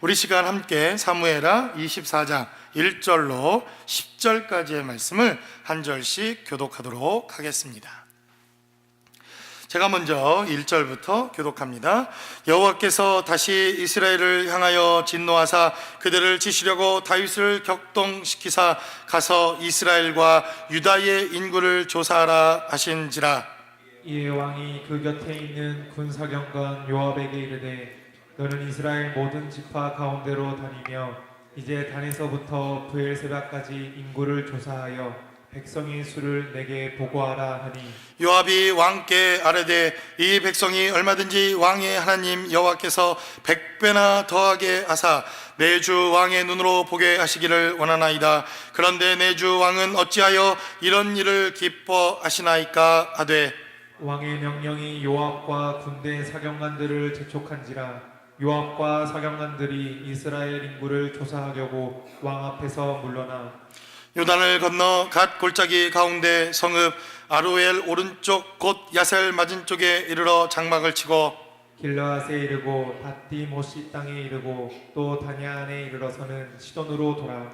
우리 시간 함께 사무엘하 24장 1절로 10절까지의 말씀을 한 절씩 교독하도록 하겠습니다. 제가 먼저 1절부터 교독합니다. 여호와께서 다시 이스라엘을 향하여 진노하사 그들을 치시려고 다윗을 격동시키사 가서 이스라엘과 유다의 인구를 조사하라 하신지라. 이에 왕이 그 곁에 있는 군사경관 요압에게 이르되 너는 이스라엘 모든 지파 가운데로 다니며 이제 단에서부터 브엘세바까지 인구를 조사하여 백성의 수를 내게 보고하라 하니, 요압이 왕께 아뢰되 이 백성이 얼마든지 왕의 하나님 여호와께서 100배나 더하게 하사 내 주 왕의 눈으로 보게 하시기를 원하나이다. 그런데 내 주 왕은 어찌하여 이런 일을 기뻐하시나이까 하되, 왕의 명령이 요압과 군대 사경관들을 재촉한지라. 요압과 사경관들이 이스라엘 인구를 조사하려고 왕 앞에서 물러나 요단을 건너 갓 골짜기 가운데 성읍 아루엘 오른쪽 곧 야셀 맞은 쪽에 이르러 장막을 치고 길르앗에 이르고 닷디 모시 땅에 이르고 또 다냐안에 이르러서는 시돈으로 돌아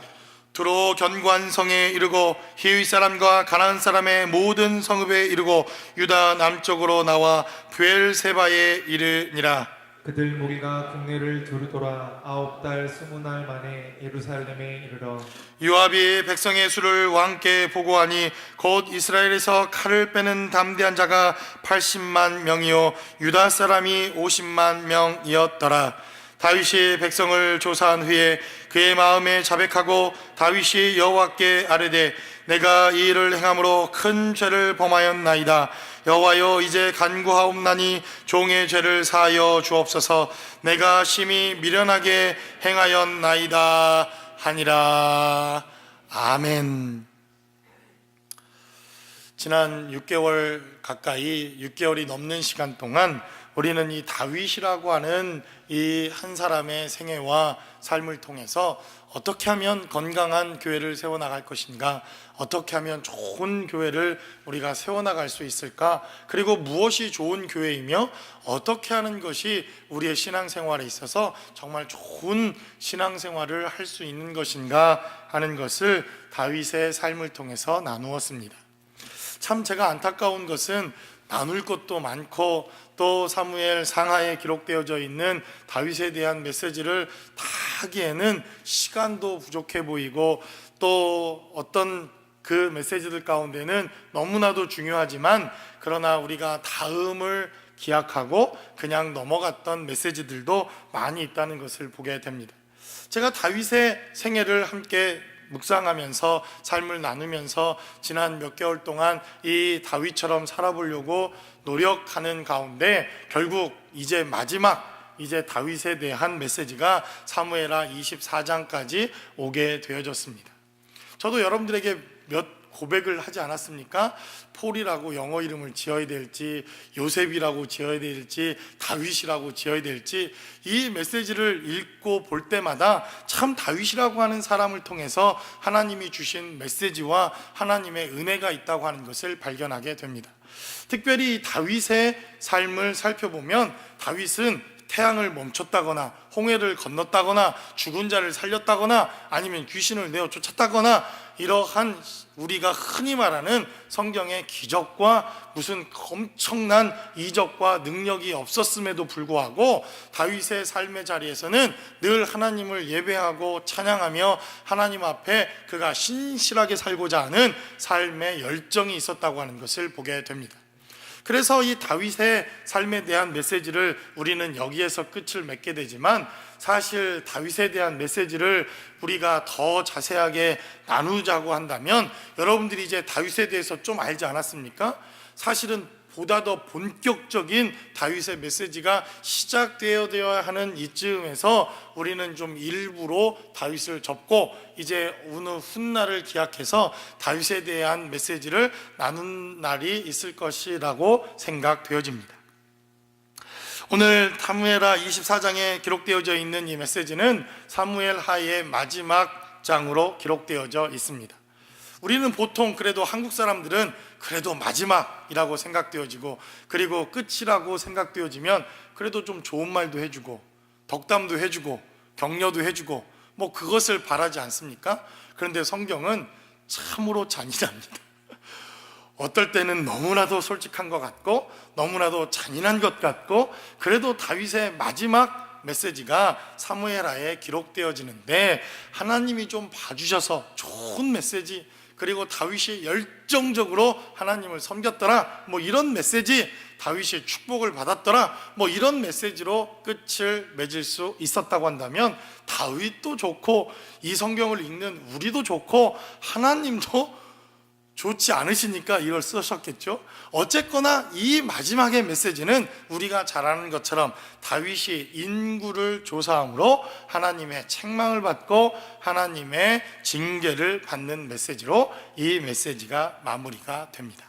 두로 견고한 성에 이르고 히위 사람과 가나안 사람의 모든 성읍에 이르고 유다 남쪽으로 나와 브엘세바에 이르니라. 그들 무리가 국내를 두루 돌아 9달 20날 만에 예루살렘에 이르러 요압이 백성의 수를 왕께 보고하니 곧 이스라엘에서 칼을 빼는 담대한 자가 80만 명이요 유다 사람이 50만 명이었더라. 다윗이 백성을 조사한 후에 그의 마음에 자백하고 다윗이 여호와께 아뢰되 내가 이 일을 행함으로 큰 죄를 범하였나이다. 여호와여 이제 간구하옵나니 종의 죄를 사하여 주옵소서. 내가 심히 미련하게 행하였나이다 하니라. 아멘. 지난 6개월 가까이 6개월이 넘는 시간 동안 우리는 이 다윗이라고 하는 이 한 사람의 생애와 삶을 통해서 어떻게 하면 건강한 교회를 세워나갈 것인가, 어떻게 하면 좋은 교회를 우리가 세워나갈 수 있을까, 그리고 무엇이 좋은 교회이며 어떻게 하는 것이 우리의 신앙생활에 있어서 정말 좋은 신앙생활을 할 수 있는 것인가 하는 것을 다윗의 삶을 통해서 나누었습니다. 참 제가 안타까운 것은 나눌 것도 많고 또 사무엘 상하에 기록되어져 있는 다윗에 대한 메시지를 다 하기에는 시간도 부족해 보이고 또 어떤 그 메시지들 가운데는 너무나도 중요하지만 그러나 우리가 다음을 기약하고 그냥 넘어갔던 메시지들도 많이 있다는 것을 보게 됩니다. 제가 다윗의 생애를 함께 묵상하면서 삶을 나누면서 지난 몇 개월 동안 이 다윗처럼 살아보려고 노력하는 가운데 결국 이제 마지막 이제 다윗에 대한 메시지가 사무엘하 24장까지 오게 되어졌습니다. 저도 여러분들에게 몇 고백을 하지 않았습니까? 폴이라고 영어 이름을 지어야 될지, 요셉이라고 지어야 될지, 다윗이라고 지어야 될지, 이 메시지를 읽고 볼 때마다 참 다윗이라고 하는 사람을 통해서 하나님이 주신 메시지와 하나님의 은혜가 있다고 하는 것을 발견하게 됩니다. 특별히 다윗의 삶을 살펴보면 다윗은 태양을 멈췄다거나 홍해를 건넜다거나 죽은 자를 살렸다거나 아니면 귀신을 내어 쫓았다거나 이러한 우리가 흔히 말하는 성경의 기적과 무슨 엄청난 이적과 능력이 없었음에도 불구하고 다윗의 삶의 자리에서는 늘 하나님을 예배하고 찬양하며 하나님 앞에 그가 신실하게 살고자 하는 삶의 열정이 있었다고 하는 것을 보게 됩니다. 그래서 이 다윗의 삶에 대한 메시지를 우리는 여기에서 끝을 맺게 되지만 사실 다윗에 대한 메시지를 우리가 더 자세하게 나누자고 한다면 여러분들이 이제 다윗에 대해서 좀 알지 않았습니까? 사실은 보다 더 본격적인 다윗의 메시지가 시작되어야 하는 이쯤에서 우리는 좀 일부러 다윗을 접고 이제 어느 훗날을 기약해서 다윗에 대한 메시지를 나눈 날이 있을 것이라고 생각되어집니다. 오늘 사무엘하 24장에 기록되어져 있는 이 메시지는 사무엘하의 마지막 장으로 기록되어져 있습니다. 우리는 보통 그래도 한국 사람들은 그래도 마지막이라고 생각되어지고 그리고 끝이라고 생각되어지면 그래도 좀 좋은 말도 해주고 덕담도 해주고 격려도 해주고 뭐 그것을 바라지 않습니까? 그런데 성경은 참으로 잔인합니다. 어떨 때는 너무나도 솔직한 것 같고 너무나도 잔인한 것 같고, 그래도 다윗의 마지막 메시지가 사무엘하에 기록되어지는데 하나님이 좀 봐주셔서 좋은 메시지, 그리고 다윗이 열정적으로 하나님을 섬겼더라, 뭐 이런 메시지, 다윗이 축복을 받았더라, 뭐 이런 메시지로 끝을 맺을 수 있었다고 한다면 다윗도 좋고 이 성경을 읽는 우리도 좋고 하나님도 좋지 않으시니까 이걸 쓰셨겠죠. 어쨌거나 이 마지막의 메시지는 우리가 잘 아는 것처럼 다윗이 인구를 조사함으로 하나님의 책망을 받고 하나님의 징계를 받는 메시지로 이 메시지가 마무리가 됩니다.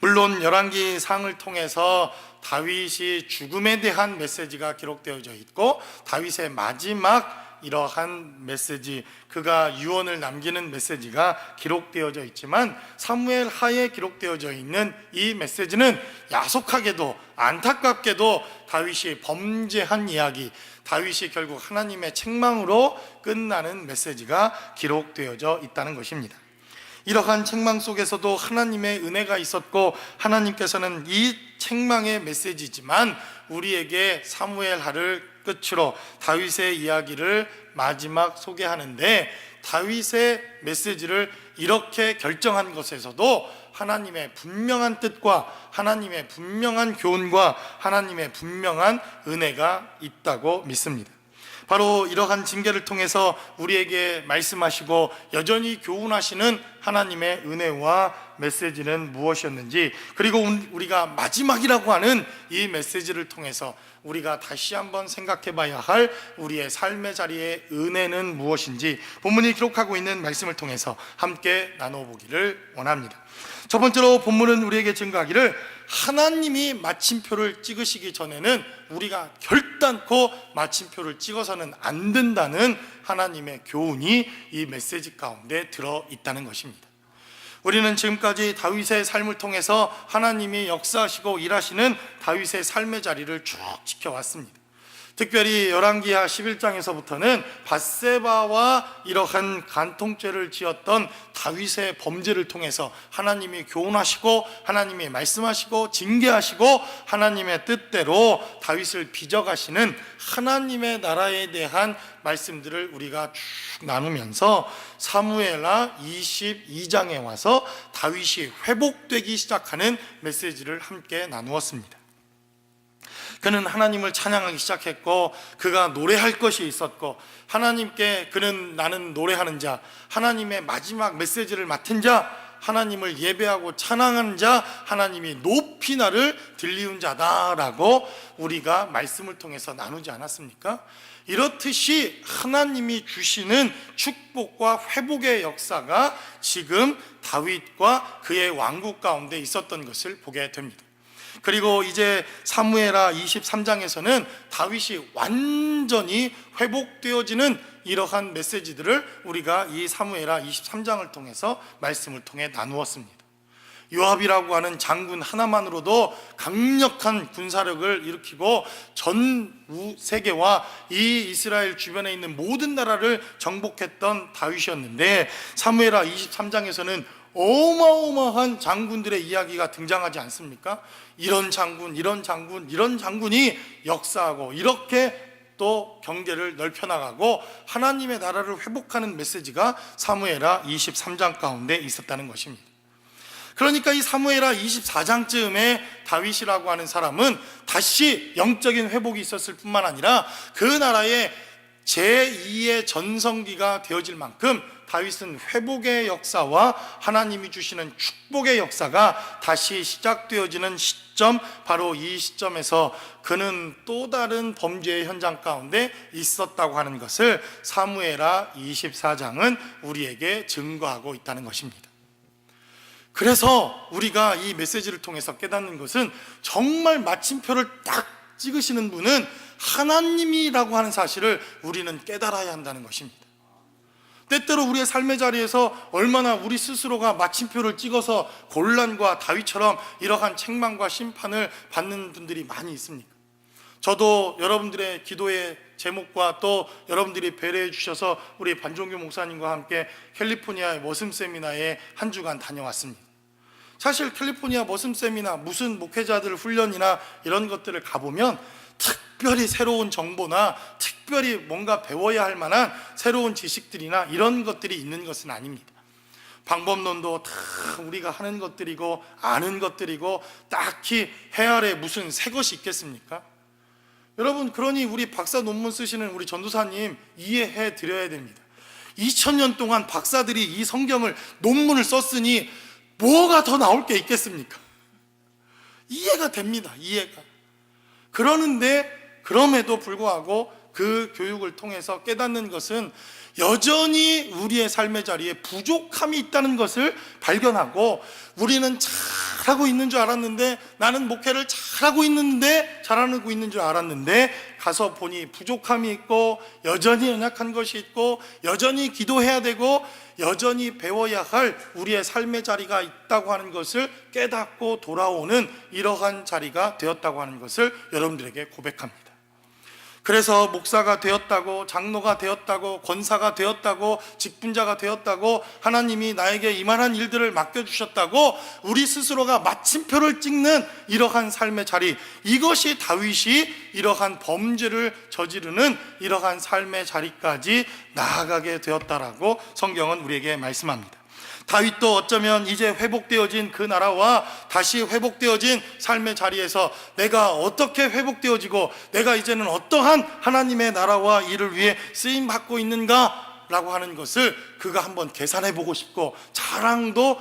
물론 열왕기상을 통해서 다윗이 죽음에 대한 메시지가 기록되어져 있고 다윗의 마지막 이러한 메시지, 그가 유언을 남기는 메시지가 기록되어져 있지만 사무엘 하에 기록되어져 있는 이 메시지는 야속하게도 안타깝게도 다윗이 범죄한 이야기, 다윗이 결국 하나님의 책망으로 끝나는 메시지가 기록되어져 있다는 것입니다. 이러한 책망 속에서도 하나님의 은혜가 있었고 하나님께서는 이 책망의 메시지지만 우리에게 사무엘하를 끝으로 다윗의 이야기를 마지막 소개하는데 다윗의 메시지를 이렇게 결정한 것에서도 하나님의 분명한 뜻과 하나님의 분명한 교훈과 하나님의 분명한 은혜가 있다고 믿습니다. 바로 이러한 징계를 통해서 우리에게 말씀하시고 여전히 교훈하시는 하나님의 은혜와 메시지는 무엇이었는지, 그리고 우리가 마지막이라고 하는 이 메시지를 통해서 우리가 다시 한번 생각해 봐야 할 우리의 삶의 자리의 은혜는 무엇인지 본문이 기록하고 있는 말씀을 통해서 함께 나눠보기를 원합니다. 첫 번째로 본문은 우리에게 증거하기를 하나님이 마침표를 찍으시기 전에는 우리가 결단코 마침표를 찍어서는 안 된다는 하나님의 교훈이 이 메시지 가운데 들어있다는 것입니다. 우리는 지금까지 다윗의 삶을 통해서 하나님이 역사하시고 일하시는 다윗의 삶의 자리를 쭉 지켜왔습니다. 특별히 열왕기하 11장에서부터는 밧세바와 이러한 간통죄를 지었던 다윗의 범죄를 통해서 하나님이 교훈하시고 하나님이 말씀하시고 징계하시고 하나님의 뜻대로 다윗을 빚어가시는 하나님의 나라에 대한 말씀들을 우리가 쭉 나누면서 사무엘하 22장에 와서 다윗이 회복되기 시작하는 메시지를 함께 나누었습니다. 그는 하나님을 찬양하기 시작했고 그가 노래할 것이 있었고 하나님께 그는 나는 노래하는 자, 하나님의 마지막 메시지를 맡은 자, 하나님을 예배하고 찬양하는 자, 하나님이 높이 나를 들리는 자다라고 우리가 말씀을 통해서 나누지 않았습니까? 이렇듯이 하나님이 주시는 축복과 회복의 역사가 지금 다윗과 그의 왕국 가운데 있었던 것을 보게 됩니다. 그리고 이제 사무엘하 23장에서는 다윗이 완전히 회복되어지는 이러한 메시지들을 우리가 이 사무엘하 23장을 통해서 말씀을 통해 나누었습니다. 요압이라고 하는 장군 하나만으로도 강력한 군사력을 일으키고 전 세계와 이 이스라엘 주변에 있는 모든 나라를 정복했던 다윗이었는데 사무엘하 23장에서는 어마어마한 장군들의 이야기가 등장하지 않습니까? 이런 장군, 이런 장군, 이런 장군이 역사하고 이렇게 또 경계를 넓혀나가고 하나님의 나라를 회복하는 메시지가 사무엘하 23장 가운데 있었다는 것입니다. 그러니까 이 사무엘하 24장쯤에 다윗이라고 하는 사람은 다시 영적인 회복이 있었을 뿐만 아니라 그 나라의 제2의 전성기가 되어질 만큼 다윗은 회복의 역사와 하나님이 주시는 축복의 역사가 다시 시작되어지는 시점, 바로 이 시점에서 그는 또 다른 범죄의 현장 가운데 있었다고 하는 것을 사무엘하 24장은 우리에게 증거하고 있다는 것입니다. 그래서 우리가 이 메시지를 통해서 깨닫는 것은 정말 마침표를 딱 찍으시는 분은 하나님이라고 하는 사실을 우리는 깨달아야 한다는 것입니다. 때때로 우리의 삶의 자리에서 얼마나 우리 스스로가 마침표를 찍어서 곤란과 다윗처럼 이러한 책망과 심판을 받는 분들이 많이 있습니까? 저도 여러분들의 기도의 제목과 또 여러분들이 배려해 주셔서 우리 반종규 목사님과 함께 캘리포니아의 머슴 세미나에 한 주간 다녀왔습니다. 사실 캘리포니아 머슴 세미나 무슨 목회자들 훈련이나 이런 것들을 가보면 특별히 새로운 정보나 특별히 뭔가 배워야 할 만한 새로운 지식들이나 이런 것들이 있는 것은 아닙니다. 방법론도 다 우리가 하는 것들이고 아는 것들이고 딱히 해 아래 무슨 새 것이 있겠습니까? 여러분, 그러니 우리 박사 논문 쓰시는 우리 전도사님 이해해 드려야 됩니다. 2000년 동안 박사들이 이 성경을 논문을 썼으니 뭐가 더 나올 게 있겠습니까? 이해가 됩니다. 이해가. 그러는데 그럼에도 불구하고 그 교육을 통해서 깨닫는 것은 여전히 우리의 삶의 자리에 부족함이 있다는 것을 발견하고, 우리는 잘하고 있는 줄 알았는데, 나는 목회를 잘하고 있는 줄 알았는데 가서 보니 부족함이 있고 여전히 연약한 것이 있고 여전히 기도해야 되고 여전히 배워야 할 우리의 삶의 자리가 있다고 하는 것을 깨닫고 돌아오는 이러한 자리가 되었다고 하는 것을 여러분들에게 고백합니다. 그래서 목사가 되었다고, 장로가 되었다고, 권사가 되었다고, 직분자가 되었다고, 하나님이 나에게 이만한 일들을 맡겨주셨다고 우리 스스로가 마침표를 찍는 이러한 삶의 자리, 이것이 다윗이 이러한 범죄를 저지르는 이러한 삶의 자리까지 나아가게 되었다라고 성경은 우리에게 말씀합니다. 다윗도 어쩌면 이제 회복되어진 그 나라와 다시 회복되어진 삶의 자리에서 내가 어떻게 회복되어지고 내가 이제는 어떠한 하나님의 나라와 일을 위해 쓰임받고 있는가 라고 하는 것을 그가 한번 계산해보고 싶고 자랑도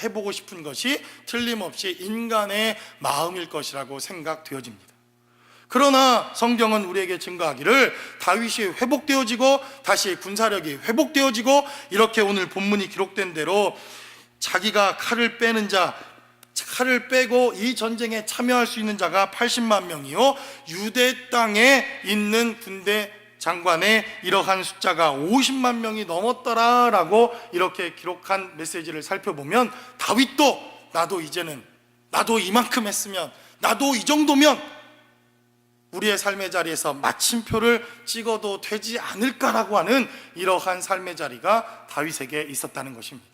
해보고 싶은 것이 틀림없이 인간의 마음일 것이라고 생각되어집니다. 그러나 성경은 우리에게 증거하기를 다윗이 회복되어지고 다시 군사력이 회복되어지고 이렇게 오늘 본문이 기록된 대로 자기가 칼을 빼는 자, 칼을 빼고 이 전쟁에 참여할 수 있는 자가 80만 명이요 유대 땅에 있는 군대 장관의 이러한 숫자가 50만 명이 넘었더라라고 이렇게 기록한 메시지를 살펴보면 다윗도 나도 이만큼 했으면, 나도 이 정도면 우리의 삶의 자리에서 마침표를 찍어도 되지 않을까라고 하는 이러한 삶의 자리가 다윗에게 있었다는 것입니다.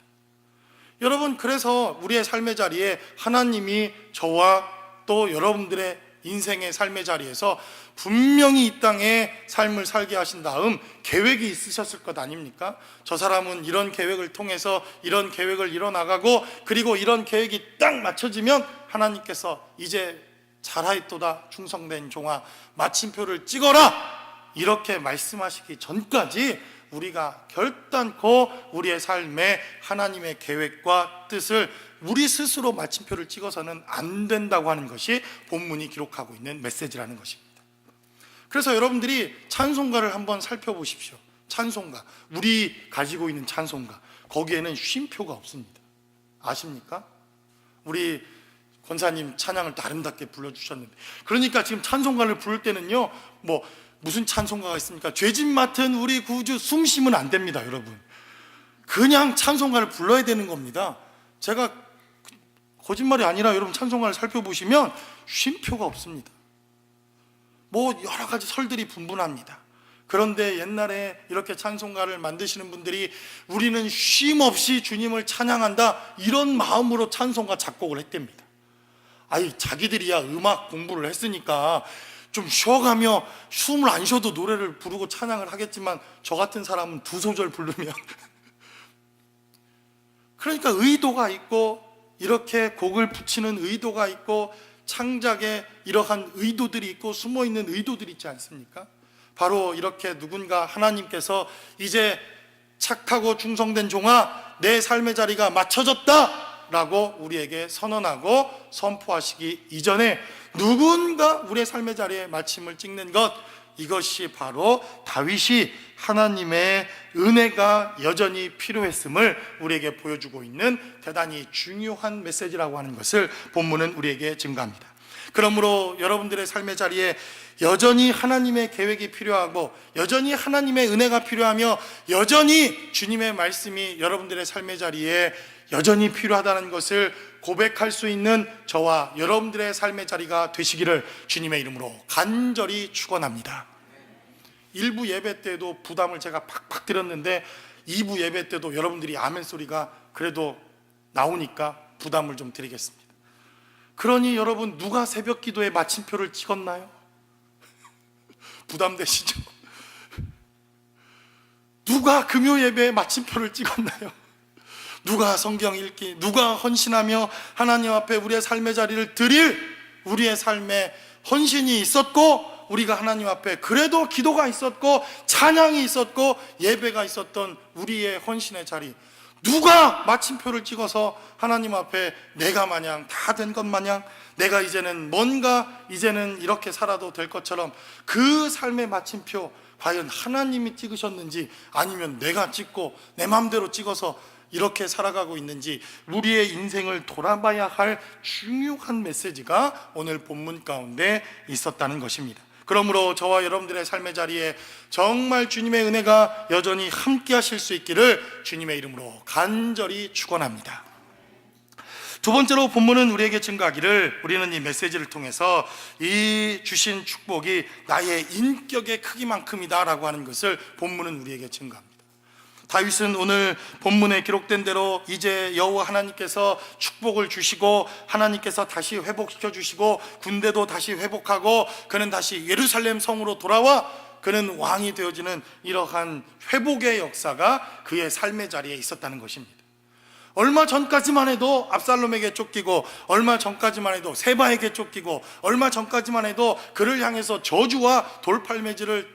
여러분, 그래서 우리의 삶의 자리에 하나님이 저와 또 여러분들의 인생의 삶의 자리에서 분명히 이 땅에 삶을 살게 하신 다음 계획이 있으셨을 것 아닙니까? 저 사람은 이런 계획을 통해서 이런 계획을 이뤄나가고 그리고 이런 계획이 딱 맞춰지면 하나님께서 이제 잘하였도다 충성된 종아 마침표를 찍어라 이렇게 말씀하시기 전까지 우리가 결단코 우리의 삶에 하나님의 계획과 뜻을 우리 스스로 마침표를 찍어서는 안 된다고 하는 것이 본문이 기록하고 있는 메시지라는 것입니다. 그래서 여러분들이 찬송가를 한번 살펴보십시오. 찬송가, 우리 가지고 있는 찬송가, 거기에는 쉼표가 없습니다. 아십니까? 우리 권사님 찬양을 또 아름답게 불러주셨는데, 그러니까 지금 찬송가를 부를 때는요 무슨 찬송가가 있습니까? 죄짓 맡은 우리 구주 숨 쉬면 안 됩니다. 여러분, 그냥 찬송가를 불러야 되는 겁니다. 제가 거짓말이 아니라 여러분 찬송가를 살펴보시면 쉼표가 없습니다. 여러 가지 설들이 분분합니다. 그런데 옛날에 이렇게 찬송가를 만드시는 분들이 우리는 쉼 없이 주님을 찬양한다 이런 마음으로 찬송가 작곡을 했답니다. 자기들이야 음악 공부를 했으니까 좀 쉬어가며 숨을 안 쉬어도 노래를 부르고 찬양을 하겠지만 저 같은 사람은 두 소절 부르면 그러니까 의도가 있고 이렇게 곡을 붙이는 의도가 있고 창작에 이러한 의도들이 있고 숨어있는 의도들이 있지 않습니까? 바로 이렇게 누군가 하나님께서 이제 착하고 충성된 종아 내 삶의 자리가 맞춰졌다 라고 우리에게 선언하고 선포하시기 이전에 누군가 우리의 삶의 자리에 마침을 찍는 것, 이것이 바로 다윗이 하나님의 은혜가 여전히 필요했음을 우리에게 보여주고 있는 대단히 중요한 메시지라고 하는 것을 본문은 우리에게 증거합니다. 그러므로 여러분들의 삶의 자리에 여전히 하나님의 계획이 필요하고 여전히 하나님의 은혜가 필요하며 여전히 주님의 말씀이 여러분들의 삶의 자리에 여전히 필요하다는 것을 고백할 수 있는 저와 여러분들의 삶의 자리가 되시기를 주님의 이름으로 간절히 축원합니다. 1부 예배 때도 부담을 제가 팍팍 드렸는데 2부 예배 때도 여러분들이 아멘 소리가 그래도 나오니까 부담을 좀 드리겠습니다. 그러니 여러분, 누가 새벽 기도에 마침표를 찍었나요? 부담되시죠? 누가 금요 예배에 마침표를 찍었나요? 누가 성경 읽기, 누가 헌신하며 하나님 앞에 우리의 삶의 자리를 드릴 우리의 삶에 헌신이 있었고, 우리가 하나님 앞에 그래도 기도가 있었고 찬양이 있었고 예배가 있었던 우리의 헌신의 자리, 누가 마침표를 찍어서 하나님 앞에 내가 마냥 다 된 것 마냥 내가 이제는 뭔가 이제는 이렇게 살아도 될 것처럼 그 삶의 마침표 과연 하나님이 찍으셨는지 아니면 내가 찍고 내 마음대로 찍어서 이렇게 살아가고 있는지 우리의 인생을 돌아봐야 할 중요한 메시지가 오늘 본문 가운데 있었다는 것입니다. 그러므로 저와 여러분들의 삶의 자리에 정말 주님의 은혜가 여전히 함께 하실 수 있기를 주님의 이름으로 간절히 축원합니다. 두 번째로 본문은 우리에게 증거하기를, 우리는 이 메시지를 통해서 이 주신 축복이 나의 인격의 크기만큼이다 라고 하는 것을 본문은 우리에게 증거합니다. 다윗은 오늘 본문에 기록된 대로 이제 여호와 하나님께서 축복을 주시고 하나님께서 다시 회복시켜 주시고 군대도 다시 회복하고 그는 다시 예루살렘 성으로 돌아와 그는 왕이 되어지는 이러한 회복의 역사가 그의 삶의 자리에 있었다는 것입니다. 얼마 전까지만 해도 압살롬에게 쫓기고, 얼마 전까지만 해도 세바에게 쫓기고, 얼마 전까지만 해도 그를 향해서 저주와 돌팔매질을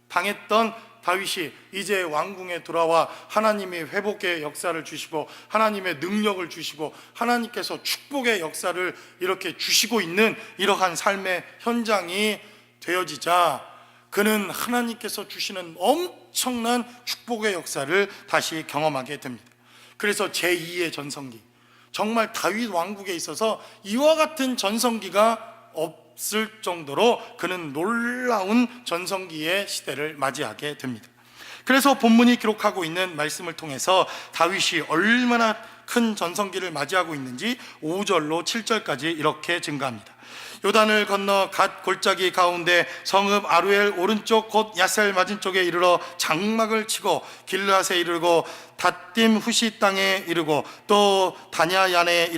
당했던 다윗이 이제 왕궁에 돌아와 하나님이 회복의 역사를 주시고 하나님의 능력을 주시고 하나님께서 축복의 역사를 이렇게 주시고 있는 이러한 삶의 현장이 되어지자 그는 하나님께서 주시는 엄청난 축복의 역사를 다시 경험하게 됩니다. 그래서 제2의 전성기, 정말 다윗 왕국에 있어서 이와 같은 전성기가 없을 정도로 그는 놀라운 전성기의 시대를 맞이하게 됩니다. 그래서 본문이 기록하고 있는 말씀을 통해서 다윗이 얼마나 큰 전성기를 맞이하고 있는지 5절로 7절까지 이렇게 증가합니다. 요단을 건너 갓 골짜기 가운데 성읍 아루엘 오른쪽 곧 야셀 맞은쪽에 이르러 장막을 치고 길르앗에 이르고 닷딤 후시 땅에 이르고 또 다냐얀에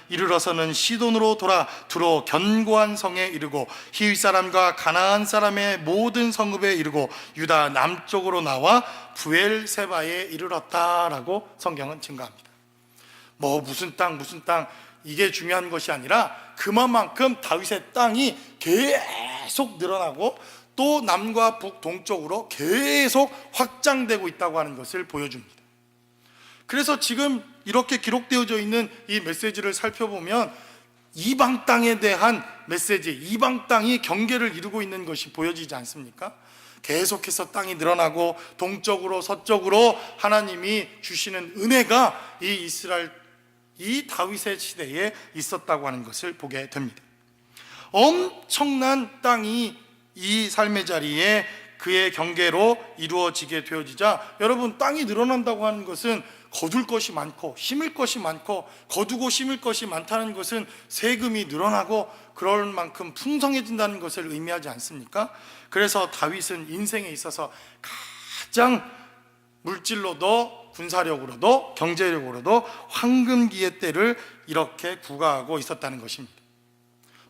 이르러서는 시돈으로 돌아 두로 견고한 성에 이르고 히윗 사람과 가나안 사람의 모든 성읍에 이르고 유다 남쪽으로 나와 부엘세바에 이르렀다라고 성경은 증가합니다. 뭐 무슨 땅 이게 중요한 것이 아니라 그만큼 다윗의 땅이 계속 늘어나고 또 남과 북 동쪽으로 계속 확장되고 있다고 하는 것을 보여줍니다. 그래서 지금 이렇게 기록되어져 있는 이 메시지를 살펴보면 이방 땅에 대한 메시지, 이방 땅이 경계를 이루고 있는 것이 보여지지 않습니까? 계속해서 땅이 늘어나고 동쪽으로 서쪽으로 하나님이 주시는 은혜가 이 다윗의 시대에 있었다고 하는 것을 보게 됩니다. 엄청난 땅이 이 삶의 자리에 그의 경계로 이루어지게 되어지자, 여러분, 땅이 늘어난다고 하는 것은 거둘 것이 많고 심을 것이 많고 거두고 심을 것이 많다는 것은 세금이 늘어나고 그럴 만큼 풍성해진다는 것을 의미하지 않습니까? 그래서 다윗은 인생에 있어서 가장 물질로도 군사력으로도 경제력으로도 황금기의 때를 이렇게 구가하고 있었다는 것입니다.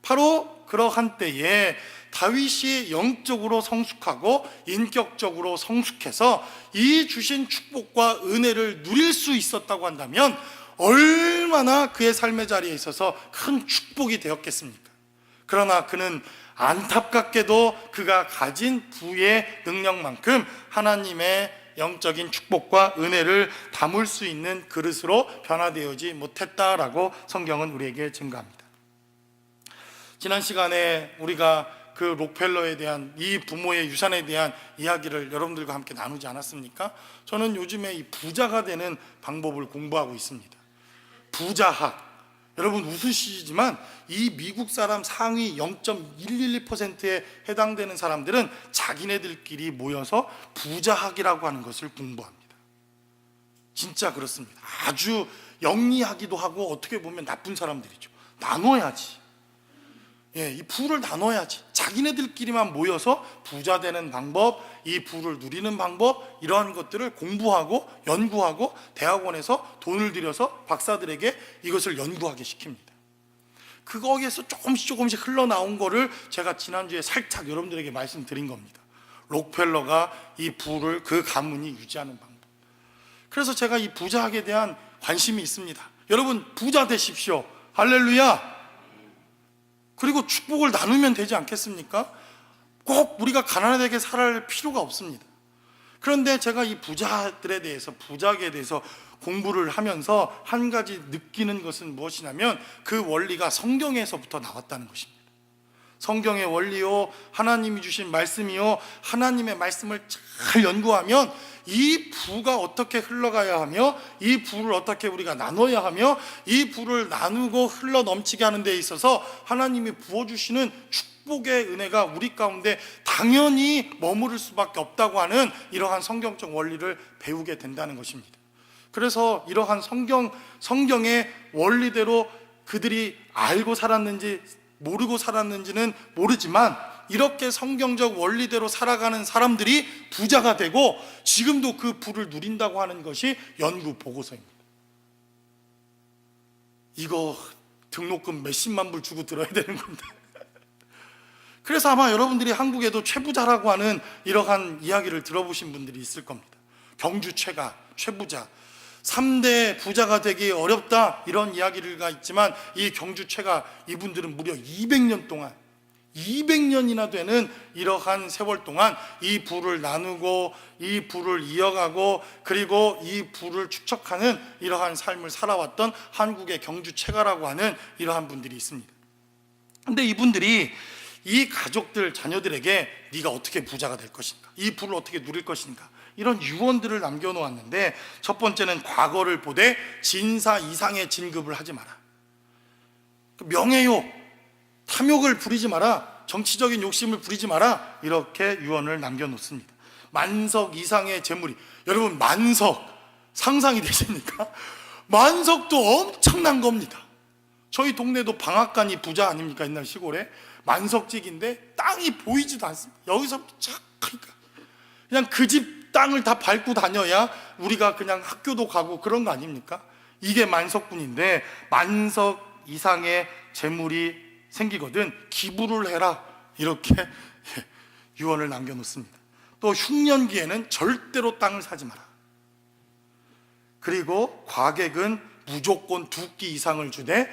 바로 그러한 때에 다윗이 영적으로 성숙하고 인격적으로 성숙해서 이 주신 축복과 은혜를 누릴 수 있었다고 한다면 얼마나 그의 삶의 자리에 있어서 큰 축복이 되었겠습니까? 그러나 그는 안타깝게도 그가 가진 부의 능력만큼 하나님의 영적인 축복과 은혜를 담을 수 있는 그릇으로 변화되어지 못했다라고 성경은 우리에게 증거합니다. 지난 시간에 우리가 그 록펠러에 대한 이 부모의 유산에 대한 이야기를 여러분들과 함께 나누지 않았습니까? 저는 요즘에 이 부자가 되는 방법을 공부하고 있습니다. 부자학, 여러분 웃으시지만 이 미국 사람 상위 0.112%에 해당되는 사람들은 자기네들끼리 모여서 부자학이라고 하는 것을 공부합니다. 진짜 그렇습니다. 아주 영리하기도 하고 어떻게 보면 나쁜 사람들이죠. 나눠야지. 이 부를 나눠야지. 자기네들끼리만 모여서 부자 되는 방법, 이 부를 누리는 방법, 이러한 것들을 공부하고 연구하고 대학원에서 돈을 들여서 박사들에게 이것을 연구하게 시킵니다. 거기에서 조금씩 흘러나온 거를 제가 지난주에 살짝 여러분들에게 말씀드린 겁니다. 록펠러가 이 부를, 그 가문이 유지하는 방법. 그래서 제가 이 부자학에 대한 관심이 있습니다. 여러분, 부자 되십시오. 할렐루야. 그리고 축복을 나누면 되지 않겠습니까? 꼭 우리가 가난하게 살아갈 필요가 없습니다. 그런데 제가 이 부자들에 대해서, 부자학에 대해서 공부를 하면서 한 가지 느끼는 것은 무엇이냐면 그 원리가 성경에서부터 나왔다는 것입니다. 성경의 원리요, 하나님이 주신 말씀이요, 하나님의 말씀을 잘 연구하면 이 부가 어떻게 흘러가야 하며 이 부를 어떻게 우리가 나눠야 하며 이 부를 나누고 흘러 넘치게 하는 데 있어서 하나님이 부어주시는 축복의 은혜가 우리 가운데 당연히 머무를 수밖에 없다고 하는 이러한 성경적 원리를 배우게 된다는 것입니다. 그래서 이러한 성경의 원리대로 그들이 알고 살았는지 모르고 살았는지는 모르지만 이렇게 성경적 원리대로 살아가는 사람들이 부자가 되고 지금도 그 부를 누린다고 하는 것이 연구 보고서입니다. 이거 등록금 몇십만 불 주고 들어야 되는 건데. 그래서 아마 여러분들이 한국에도 최부자라고 하는 이러한 이야기를 들어보신 분들이 있을 겁니다. 경주 최가, 최부자, 3대 부자가 되기 어렵다 이런 이야기가 있지만 이 경주 최가, 이분들은 무려 200년이나 되는 이러한 세월 동안 이 부를 나누고 이 부를 이어가고 그리고 이 부를 축적하는 이러한 삶을 살아왔던 한국의 경주 최가라고 하는 이러한 분들이 있습니다. 근데 이분들이 이 가족들, 자녀들에게 네가 어떻게 부자가 될 것인가, 이 부를 어떻게 누릴 것인가, 이런 유언들을 남겨놓았는데 첫 번째는 과거를 보되 진사 이상의 진급을 하지 마라. 명예욕, 탐욕을 부리지 마라. 정치적인 욕심을 부리지 마라. 이렇게 유언을 남겨놓습니다. 만석 이상의 재물이, 여러분 만석 상상이 되십니까? 만석도 엄청난 겁니다. 저희 동네도 방앗간이 부자 아닙니까? 옛날 시골에 만석직인데 땅이 보이지도 않습니다. 여기서부터 착 하니까 그냥 그 집 땅을 다 밟고 다녀야 우리가 그냥 학교도 가고 그런 거 아닙니까? 이게 만석군인데 만석 이상의 재물이 생기거든 기부를 해라. 이렇게 유언을 남겨놓습니다. 또 흉년기에는 절대로 땅을 사지 마라. 그리고 과객은 무조건 2끼 이상을 주되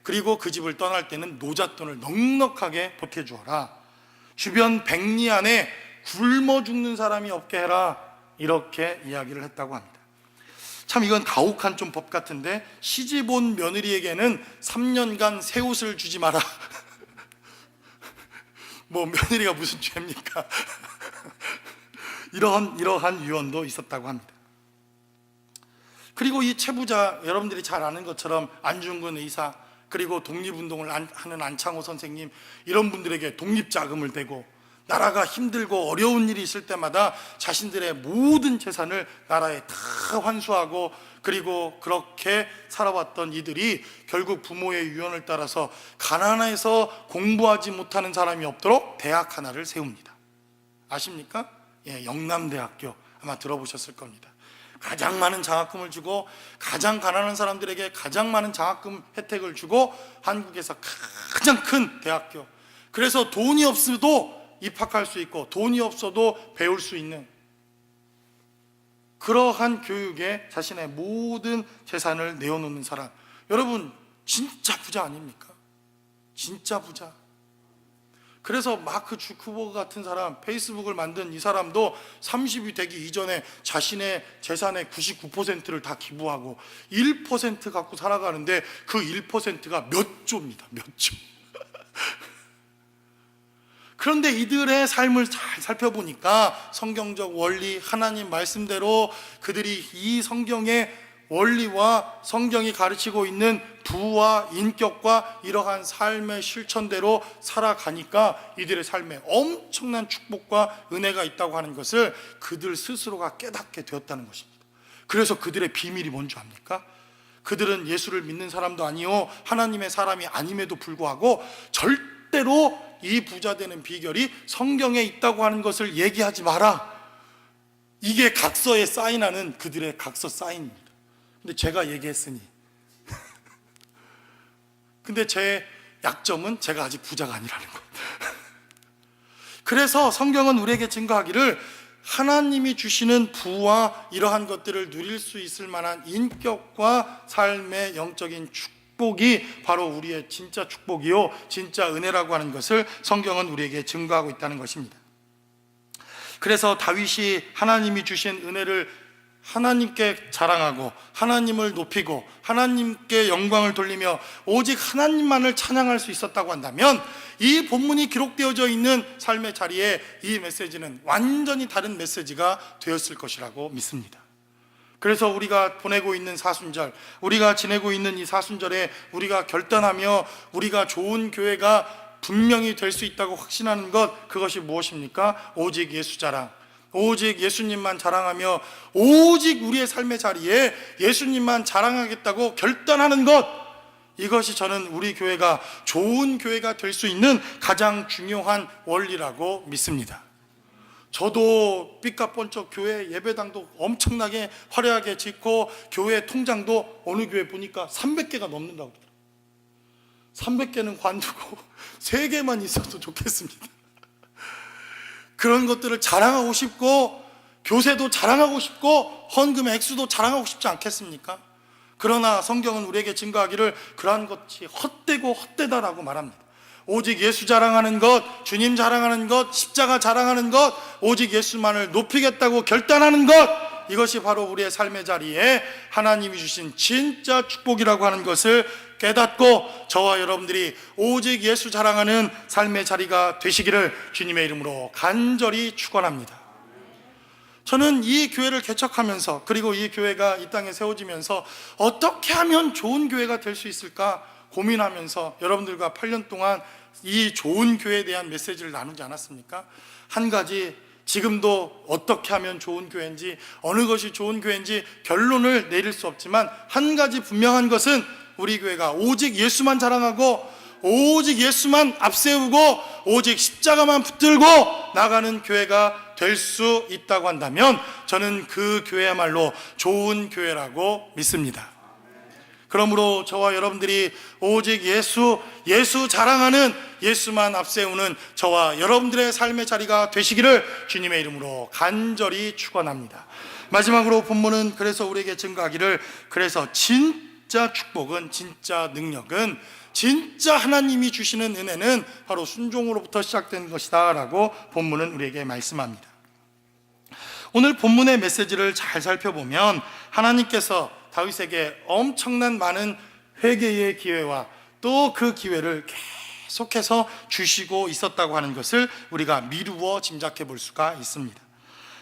그리고 그 집을 떠날 때는 노잣돈을 넉넉하게 보태주어라. 주변 백리 안에 굶어 죽는 사람이 없게 해라. 이렇게 이야기를 했다고 합니다. 참 이건 가혹한 좀 법 같은데 시집 온 며느리에게는 3년간 새 옷을 주지 마라. 뭐 며느리가 무슨 죄입니까? 이러한 유언도 있었다고 합니다. 그리고 이 최부자, 여러분들이 잘 아는 것처럼 안중근 의사, 그리고 독립운동을 하는 안창호 선생님, 이런 분들에게 독립자금을 대고 나라가 힘들고 어려운 일이 있을 때마다 자신들의 모든 재산을 나라에 다 환수하고 그리고 그렇게 살아왔던 이들이 결국 부모의 유언을 따라서 가난해서 공부하지 못하는 사람이 없도록 대학 하나를 세웁니다. 아십니까? 영남대학교 아마 들어보셨을 겁니다. 가장 많은 장학금을 주고 가장 가난한 사람들에게 가장 많은 장학금 혜택을 주고 한국에서 가장 큰 대학교. 그래서 돈이 없어도 입학할 수 있고 돈이 없어도 배울 수 있는 그러한 교육에 자신의 모든 재산을 내어놓는 사람. 여러분 진짜 부자 아닙니까? 진짜 부자. 그래서 마크 주크버그 같은 사람, 페이스북을 만든 이 사람도 30이 되기 이전에 자신의 재산의 99%를 다 기부하고 1% 갖고 살아가는데 그 1%가 몇 조입니다. 몇 조. 그런데 이들의 삶을 잘 살펴보니까 성경적 원리, 하나님 말씀대로 그들이 이 성경의 원리와 성경이 가르치고 있는 부와 인격과 이러한 삶의 실천대로 살아가니까 이들의 삶에 엄청난 축복과 은혜가 있다고 하는 것을 그들 스스로가 깨닫게 되었다는 것입니다. 그래서 그들의 비밀이 뭔지 압니까? 그들은 예수를 믿는 사람도 아니요 하나님의 사람이 아님에도 불구하고 절대로 이 부자 되는 비결이 성경에 있다고 하는 것을 얘기하지 마라. 이게 각서에 사인하는 그들의 각서 사인입니다. 근데 제가 얘기했으니 근데 제 약점은 제가 아직 부자가 아니라는 것. 그래서 성경은 우리에게 증거하기를 하나님이 주시는 부와 이러한 것들을 누릴 수 있을 만한 인격과 삶의 영적인 축복이 바로 우리의 진짜 축복이요 진짜 은혜라고 하는 것을 성경은 우리에게 증거하고 있다는 것입니다. 그래서 다윗이 하나님이 주신 은혜를 하나님께 자랑하고 하나님을 높이고 하나님께 영광을 돌리며 오직 하나님만을 찬양할 수 있었다고 한다면 이 본문이 기록되어져 있는 삶의 자리에 이 메시지는 완전히 다른 메시지가 되었을 것이라고 믿습니다. 그래서 우리가 보내고 있는 사순절, 우리가 지내고 있는 이 사순절에 우리가 결단하며 우리가 좋은 교회가 분명히 될 수 있다고 확신하는 것, 그것이 무엇입니까? 오직 예수 자랑, 오직 예수님만 자랑하며 오직 우리의 삶의 자리에 예수님만 자랑하겠다고 결단하는 것, 이것이 저는 우리 교회가 좋은 교회가 될 수 있는 가장 중요한 원리라고 믿습니다. 저도 삐까뻔쩍 교회 예배당도 엄청나게 화려하게 짓고 교회 통장도 어느 교회 보니까 300개가 넘는다고 그러더라고요. 300개는 관두고 3개만 있어도 좋겠습니다. 그런 것들을 자랑하고 싶고 교세도 자랑하고 싶고 헌금의 액수도 자랑하고 싶지 않겠습니까? 그러나 성경은 우리에게 증거하기를 그러한 것이 헛되고 헛되다라고 말합니다. 오직 예수 자랑하는 것, 주님 자랑하는 것, 십자가 자랑하는 것, 오직 예수만을 높이겠다고 결단하는 것, 이것이 바로 우리의 삶의 자리에 하나님이 주신 진짜 축복이라고 하는 것을 깨닫고 저와 여러분들이 오직 예수 자랑하는 삶의 자리가 되시기를 주님의 이름으로 간절히 축원합니다. 저는 이 교회를 개척하면서 그리고 이 교회가 이 땅에 세워지면서 어떻게 하면 좋은 교회가 될 수 있을까 고민하면서 여러분들과 8년 동안 이 좋은 교회에 대한 메시지를 나누지 않았습니까? 한 가지, 지금도 어떻게 하면 좋은 교회인지 어느 것이 좋은 교회인지 결론을 내릴 수 없지만 한 가지 분명한 것은 우리 교회가 오직 예수만 자랑하고 오직 예수만 앞세우고 오직 십자가만 붙들고 나가는 교회가 될 수 있다고 한다면 저는 그 교회야말로 좋은 교회라고 믿습니다. 그러므로 저와 여러분들이 오직 예수 자랑하는 예수만 앞세우는 저와 여러분들의 삶의 자리가 되시기를 주님의 이름으로 간절히 축원합니다. 마지막으로 본문은 그래서 우리에게 증거하기를 그래서 진짜 축복은 진짜 능력은 진짜 하나님이 주시는 은혜는 바로 순종으로부터 시작된 것이다 라고 본문은 우리에게 말씀합니다. 오늘 본문의 메시지를 잘 살펴보면 하나님께서 다윗에게 엄청난 많은 회개의 기회와 또 그 기회를 계속해서 주시고 있었다고 하는 것을 우리가 미루어 짐작해 볼 수가 있습니다.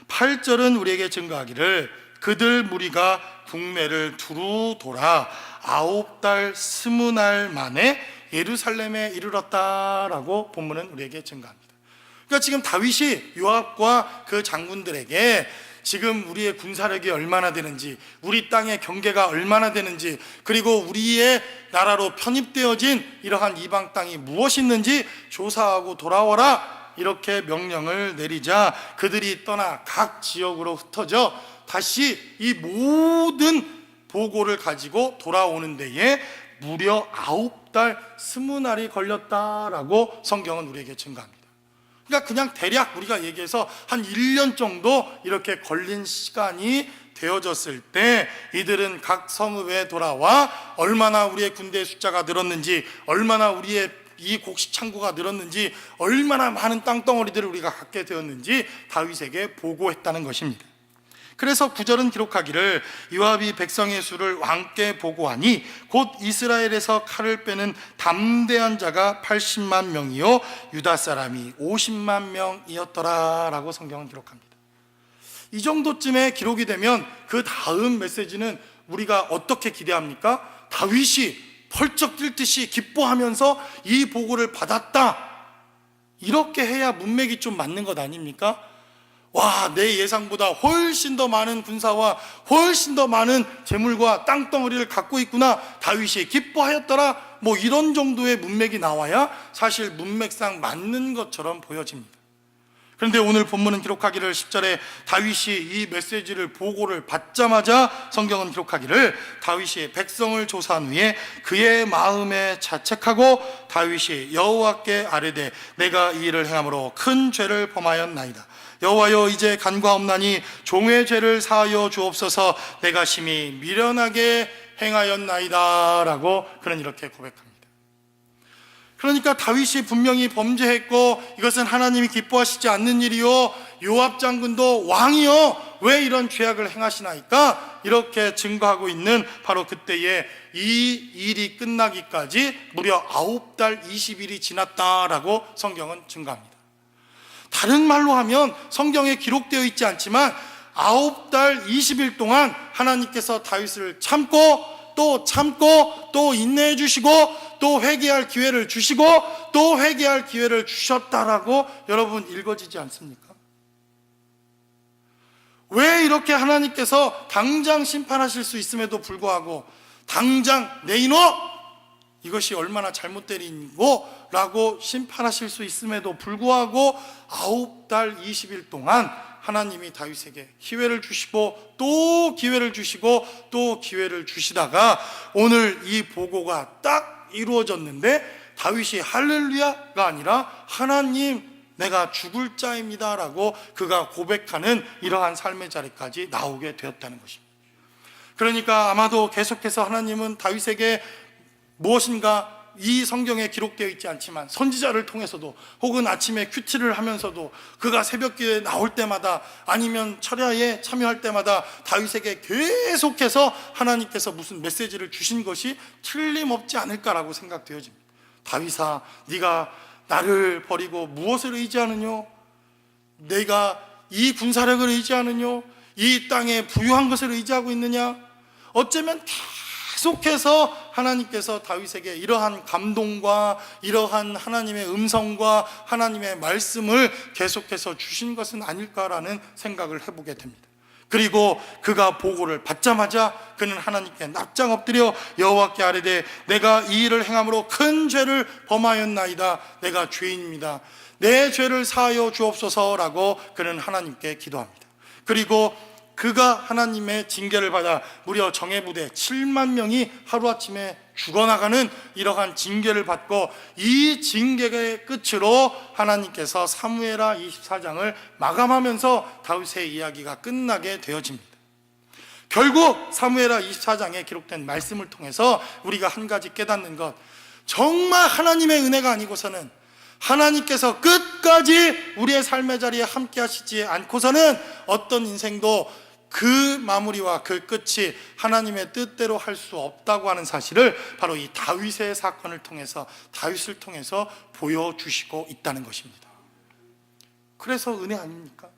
8절은 우리에게 증거하기를 그들 무리가 국내를 두루 돌아 9달 20날 만에 예루살렘에 이르렀다라고 본문은 우리에게 증거합니다. 그러니까 지금 다윗이 요압과 그 장군들에게 지금 우리의 군사력이 얼마나 되는지, 우리 땅의 경계가 얼마나 되는지, 그리고 우리의 나라로 편입되어진 이러한 이방 땅이 무엇이 있는지 조사하고 돌아오라 이렇게 명령을 내리자 그들이 떠나 각 지역으로 흩어져 다시 이 모든 보고를 가지고 돌아오는 데에 무려 9달 20날이 걸렸다라고 성경은 우리에게 증거합니다. 그러니까 그냥 대략 우리가 얘기해서 한 1년 정도 이렇게 걸린 시간이 되어졌을 때 이들은 각 성읍에 돌아와 얼마나 우리의 군대의 숫자가 늘었는지, 얼마나 우리의 이 곡식 창고가 늘었는지, 얼마나 많은 땅덩어리들을 우리가 갖게 되었는지 다윗에게 보고했다는 것입니다. 그래서 9절은 기록하기를 요압이 백성의 수를 왕께 보고하니 곧 이스라엘에서 칼을 빼는 담대한 자가 80만 명이요 유다 사람이 50만 명이었더라 라고 성경은 기록합니다. 이 정도쯤에 기록이 되면 그 다음 메시지는 우리가 어떻게 기대합니까? 다윗이 펄쩍 뛸 듯이 기뻐하면서 이 보고를 받았다, 이렇게 해야 문맥이 좀 맞는 것 아닙니까? 와, 내 예상보다 훨씬 더 많은 군사와 훨씬 더 많은 재물과 땅덩어리를 갖고 있구나, 다윗이 기뻐하였더라, 뭐 이런 정도의 문맥이 나와야 사실 문맥상 맞는 것처럼 보여집니다. 그런데 오늘 본문은 기록하기를 10절에 다윗이 이 메시지를 보고를 받자마자 성경은 기록하기를 다윗이 백성을 조사한 후에 그의 마음에 자책하고 다윗이 여호와께 아뢰되 내가 이 일을 행함으로 큰 죄를 범하였나이다. 여호와여, 이제 간과없나니 종의 죄를 사하여 주옵소서. 내가 심히 미련하게 행하였나이다 라고 그는 이렇게 고백합니다. 그러니까 다윗이 분명히 범죄했고 이것은 하나님이 기뻐하시지 않는 일이요, 요압 장군도 왕이요 왜 이런 죄악을 행하시나이까, 이렇게 증거하고 있는 바로 그때에 이 일이 끝나기까지 무려 9달 20일이 지났다라고 성경은 증거합니다. 다른 말로 하면 성경에 기록되어 있지 않지만 9달 20일 동안 하나님께서 다윗을 참고 또 인내해 주시고 또 회개할 기회를 주시고 또 회개할 기회를 주셨다라고 여러분 읽어지지 않습니까? 왜 이렇게 하나님께서 당장 심판하실 수 있음에도 불구하고 당장 내 이놈, 이것이 얼마나 잘못된 일이고 라고 심판하실 수 있음에도 불구하고 9달 20일 동안 하나님이 다윗에게 기회를 주시고 또 기회를 주시고 또 기회를 주시다가 오늘 이 보고가 딱 이루어졌는데 다윗이 할렐루야가 아니라 하나님, 내가 죽을 자입니다 라고 그가 고백하는 이러한 삶의 자리까지 나오게 되었다는 것입니다. 그러니까 아마도 계속해서 하나님은 다윗에게 무엇인가, 이 성경에 기록되어 있지 않지만 선지자를 통해서도 혹은 아침에 큐티를 하면서도 그가 새벽기도에 나올 때마다 아니면 철야에 참여할 때마다 다윗에게 계속해서 하나님께서 무슨 메시지를 주신 것이 틀림없지 않을까라고 생각되어집니다. 다윗아, 네가 나를 버리고 무엇을 의지하느뇨? 내가 이 군사력을 의지하느뇨? 이 땅에 부유한 것을 의지하고 있느냐? 어쩌면 계속해서 하나님께서 다윗에게 이러한 감동과 이러한 하나님의 음성과 하나님의 말씀을 계속해서 주신 것은 아닐까라는 생각을 해보게 됩니다. 그리고 그가 보고를 받자마자 그는 하나님께 납작 엎드려 여호와께 아뢰되 내가 이 일을 행함으로 큰 죄를 범하였나이다. 내가 죄인입니다. 내 죄를 사하여 주옵소서라고 그는 하나님께 기도합니다. 그리고 그가 하나님의 징계를 받아 무려 정예부대 7만 명이 하루아침에 죽어나가는 이러한 징계를 받고 이 징계의 끝으로 하나님께서 사무엘하 24장을 마감하면서 다윗의 이야기가 끝나게 되어집니다. 결국 사무엘하 24장에 기록된 말씀을 통해서 우리가 한 가지 깨닫는 것, 정말 하나님의 은혜가 아니고서는 하나님께서 끝까지 우리의 삶의 자리에 함께 하시지 않고서는 어떤 인생도 그 마무리와 그 끝이 하나님의 뜻대로 할 수 없다고 하는 사실을 바로 이 다윗의 사건을 통해서, 다윗을 통해서 보여주시고 있다는 것입니다. 그래서 은혜 아닙니까?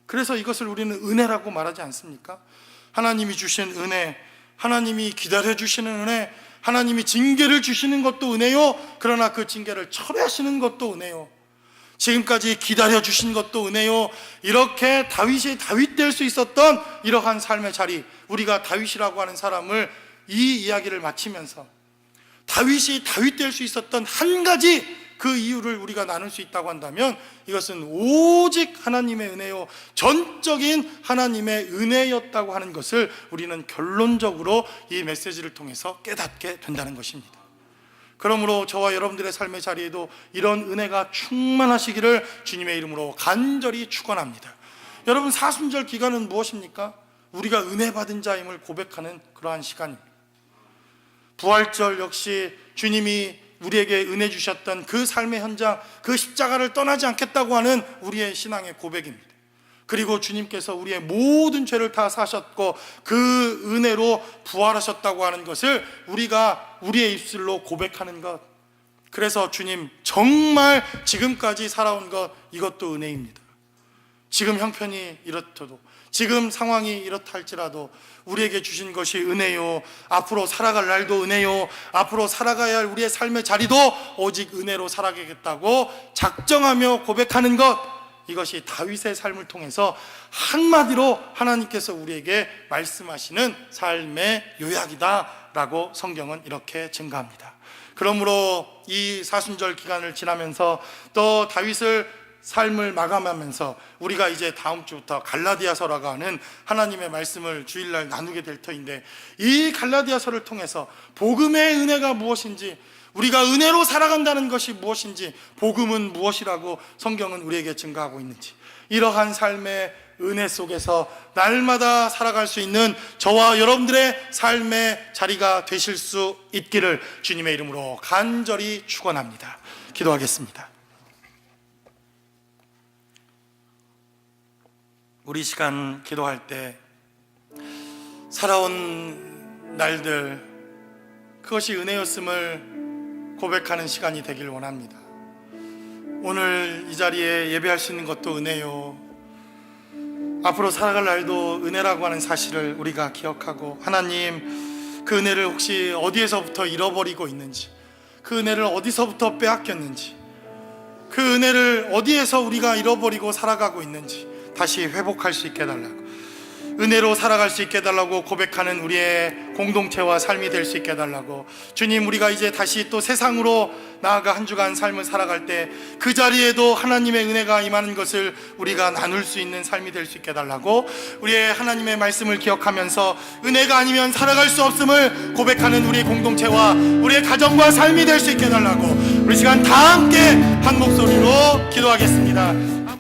그래서 이것을 우리는 은혜라고 말하지 않습니까? 하나님이 주신 은혜, 하나님이 기다려주시는 은혜, 하나님이 징계를 주시는 것도 은혜요, 그러나 그 징계를 철회하시는 것도 은혜요, 지금까지 기다려주신 것도 은혜요. 이렇게 다윗이 다윗 될 수 있었던 이러한 삶의 자리, 우리가 다윗이라고 하는 사람을 이 이야기를 마치면서 다윗이 다윗 될 수 있었던 한 가지 그 이유를 우리가 나눌 수 있다고 한다면 이것은 오직 하나님의 은혜요, 전적인 하나님의 은혜였다고 하는 것을 우리는 결론적으로 이 메시지를 통해서 깨닫게 된다는 것입니다. 그러므로 저와 여러분들의 삶의 자리에도 이런 은혜가 충만하시기를 주님의 이름으로 간절히 축원합니다. 여러분, 사순절 기간은 무엇입니까? 우리가 은혜 받은 자임을 고백하는 그러한 시간입니다. 부활절 역시 주님이 우리에게 은혜 주셨던 그 삶의 현장, 그 십자가를 떠나지 않겠다고 하는 우리의 신앙의 고백입니다. 그리고 주님께서 우리의 모든 죄를 다 사셨고 그 은혜로 부활하셨다고 하는 것을 우리가 우리의 입술로 고백하는 것, 그래서 주님 정말 지금까지 살아온 것, 이것도 은혜입니다. 지금 형편이 이렇더라도, 지금 상황이 이렇다 할지라도 우리에게 주신 것이 은혜요, 앞으로 살아갈 날도 은혜요, 앞으로 살아가야 할 우리의 삶의 자리도 오직 은혜로 살아가겠다고 작정하며 고백하는 것, 이것이 다윗의 삶을 통해서 한마디로 하나님께서 우리에게 말씀하시는 삶의 요약이다라고 성경은 이렇게 증가합니다. 그러므로 이 사순절 기간을 지나면서 또 다윗을 삶을 마감하면서 우리가 이제 다음 주부터 갈라디아서라고 하는 하나님의 말씀을 주일날 나누게 될 터인데, 이 갈라디아서를 통해서 복음의 은혜가 무엇인지, 우리가 은혜로 살아간다는 것이 무엇인지, 복음은 무엇이라고 성경은 우리에게 증거하고 있는지, 이러한 삶의 은혜 속에서 날마다 살아갈 수 있는 저와 여러분들의 삶의 자리가 되실 수 있기를 주님의 이름으로 간절히 축원합니다. 기도하겠습니다. 우리 시간 기도할 때 살아온 날들, 그것이 은혜였음을 고백하는 시간이 되길 원합니다. 오늘 이 자리에 예배할 수 있는 것도 은혜요, 앞으로 살아갈 날도 은혜라고 하는 사실을 우리가 기억하고, 하나님, 그 은혜를 혹시 어디에서부터 잃어버리고 있는지, 그 은혜를 어디서부터 빼앗겼는지, 그 은혜를 어디에서 우리가 잃어버리고 살아가고 있는지 다시 회복할 수 있게 해달라고, 은혜로 살아갈 수 있게 해달라고 고백하는 우리의 공동체와 삶이 될 수 있게 해달라고. 주님, 우리가 이제 다시 또 세상으로 나아가 한 주간 삶을 살아갈 때 그 자리에도 하나님의 은혜가 임하는 것을 우리가 나눌 수 있는 삶이 될 수 있게 해달라고, 우리의 하나님의 말씀을 기억하면서 은혜가 아니면 살아갈 수 없음을 고백하는 우리의 공동체와 우리의 가정과 삶이 될 수 있게 해달라고, 우리 시간 다 함께 한 목소리로 기도하겠습니다.